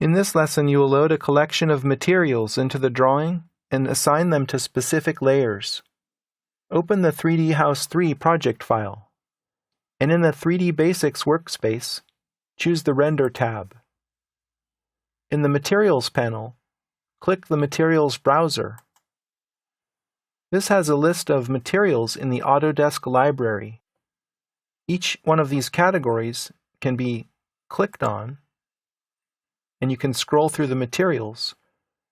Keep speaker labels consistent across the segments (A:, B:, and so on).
A: In this lesson, you will load a collection of materials into the drawing and assign them to specific layers. Open the 3D House 3 project file, and in the 3D Basics workspace, choose the Render tab. In the Materials panel, click the Materials browser. This has a list of materials in the Autodesk library. Each one of these categories can be clicked on, and you can scroll through the materials,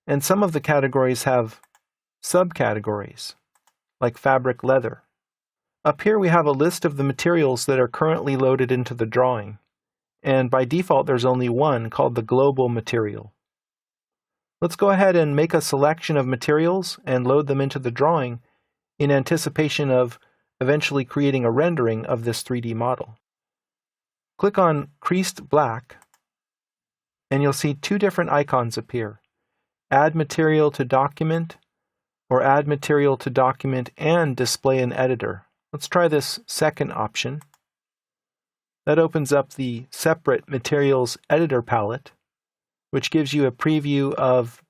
A: and some of the categories have subcategories, like fabric leather. Up here we have a list of the materials that are currently loaded into the drawing, and by default there's only one called the global material. Let's go ahead and make a selection of materials and load them into the drawing in anticipation of eventually creating a rendering of this 3D model. Click on Creased Black, and you'll see two different icons appear: Add Material to Document, or Add Material to Document and Display in Editor. Let's try this second option. That opens up the separate Materials Editor palette, which gives you a preview of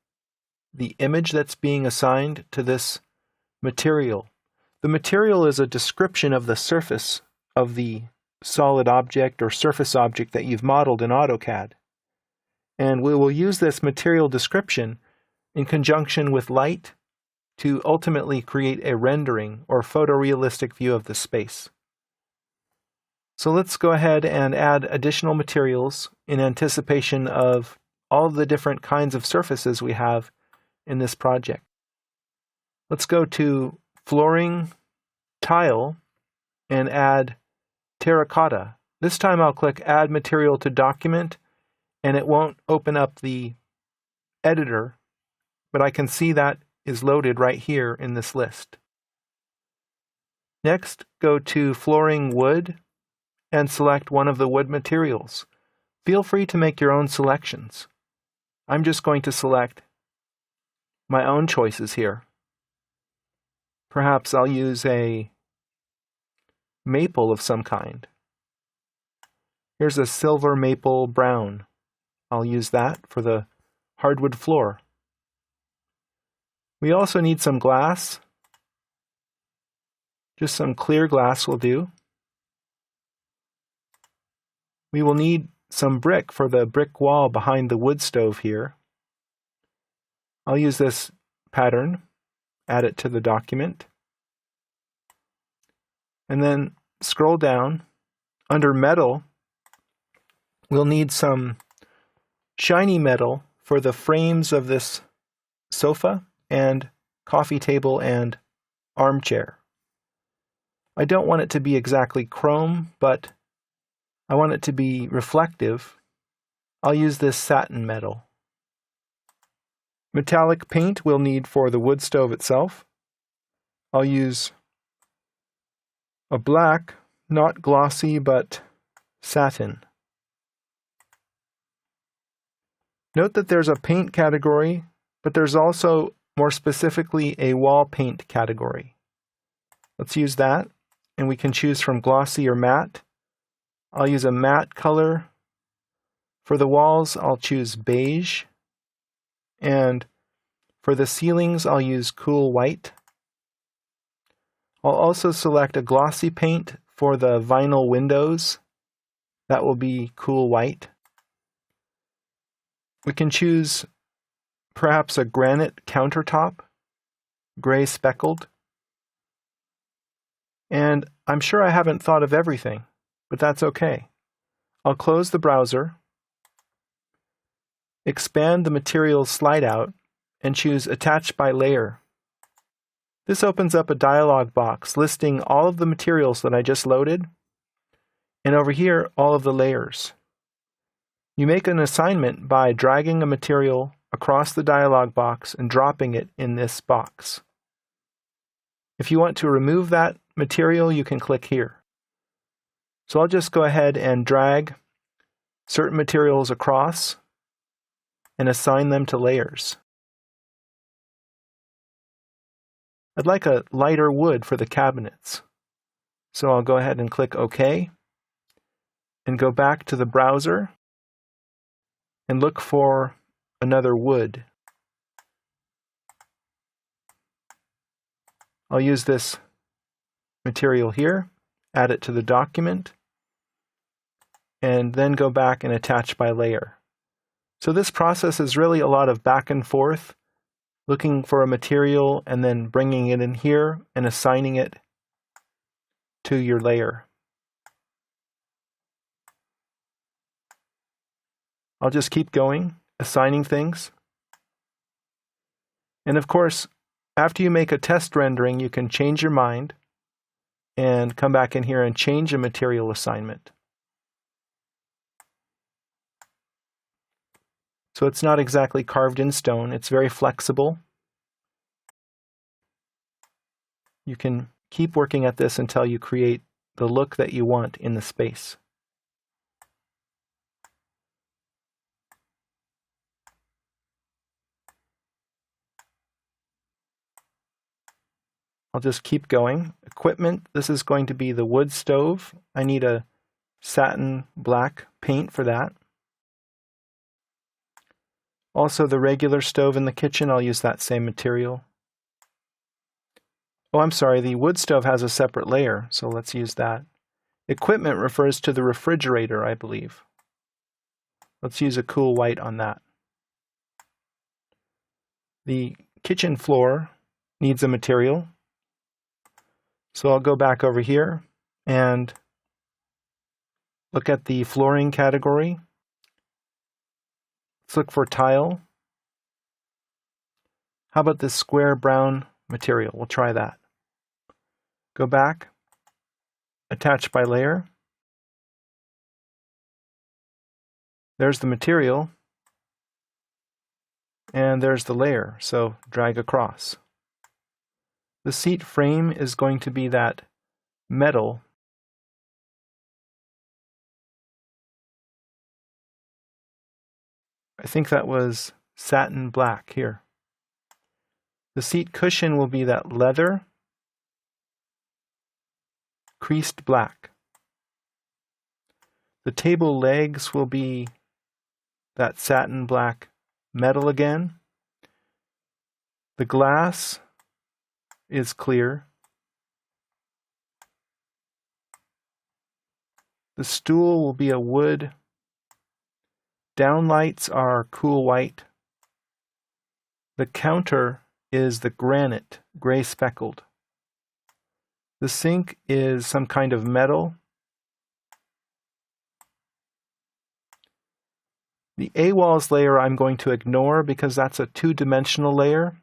A: the image that's being assigned to this material. The material is a description of the surface of the solid object or surface object that you've modeled in AutoCAD. And we will use this material description in conjunction with light to ultimately create a rendering or photorealistic view of the space. So let's go ahead and add additional materials in anticipation of all of the different kinds of surfaces we have in this project. Let's go to Flooring, Tile, and add Terracotta. This time I'll click Add Material to Document, and it won't open up the editor, but I can see that is loaded right here in this list. Next, go to Flooring Wood and select one of the wood materials. Feel free to make your own selections. I'm just going to select my own choices here. Perhaps I'll use a maple of some kind. Here's a silver maple brown. I'll use that for the hardwood floor. We also need some glass. Just some clear glass will do. We will need some brick for the brick wall behind the wood stove here. I'll use this pattern, add it to the document, and then scroll down. Under metal, we'll need some shiny metal for the frames of this sofa and coffee table and armchair. I don't want it to be exactly chrome, but I want it to be reflective. I'll use this satin metal. Metallic paint we'll need for the wood stove itself. I'll use a black, not glossy, but satin. Note that there's a paint category, but there's also more specifically a wall paint category. Let's use that, and we can choose from glossy or matte. I'll use a matte color. For the walls, I'll choose beige. And for the ceilings, I'll use cool white. I'll also select a glossy paint for the vinyl windows. That will be cool white. We can choose perhaps a granite countertop, gray speckled. And I'm sure I haven't thought of everything, but that's okay. I'll close the browser, expand the Materials slide out, and choose Attach by Layer. This opens up a dialog box listing all of the materials that I just loaded, and over here, all of the layers. You make an assignment by dragging a material across the dialog box and dropping it in this box. If you want to remove that material, you can click here. So I'll just go ahead and drag certain materials across and assign them to layers. I'd like a lighter wood for the cabinets. So I'll go ahead and click OK and go back to the browser and look for another wood. I'll use this material here, add it to the document, and then go back and attach by layer. So this process is really a lot of back and forth, looking for a material and then bringing it in here and assigning it to your layer. I'll just keep going, assigning things. And of course, after you make a test rendering, you can change your mind and come back in here and change a material assignment. So it's not exactly carved in stone, it's very flexible. You can keep working at this until you create the look that you want in the space. I'll just keep going. Equipment, this is going to be the wood stove. I need a satin black paint for that. Also the regular stove in the kitchen, I'll use that same material. Oh, I'm sorry, the wood stove has a separate layer, so let's use that. Equipment refers to the refrigerator, I believe. Let's use a cool white on that. The kitchen floor needs a material. So I'll go back over here and look at the flooring category. Let's look for tile. How about this square brown material? We'll try that. Go back, attach by layer. There's the material, and there's the layer, so drag across. The seat frame is going to be that metal. I think that was satin black here. The seat cushion will be that leather, creased black. The table legs will be that satin black metal again. The glass is clear. The stool will be a wood. Downlights are cool white. The counter is the granite, gray speckled. The sink is some kind of metal. The A-walls layer I'm going to ignore because that's a two-dimensional layer.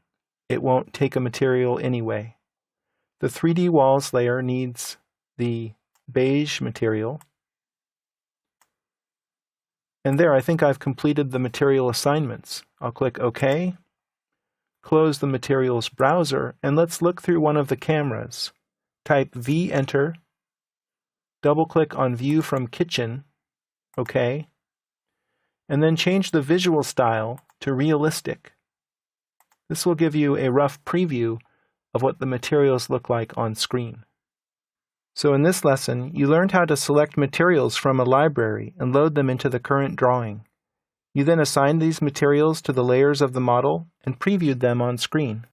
A: It won't take a material anyway. The 3D walls layer needs the beige material. And there, I think I've completed the material assignments. I'll click OK, close the materials browser, and let's look through one of the cameras. Type V, enter, double-click on View from Kitchen, OK, and then change the visual style to realistic. This will give you a rough preview of what the materials look like on screen. So in this lesson, you learned how to select materials from a library and load them into the current drawing. You then assigned these materials to the layers of the model and previewed them on screen.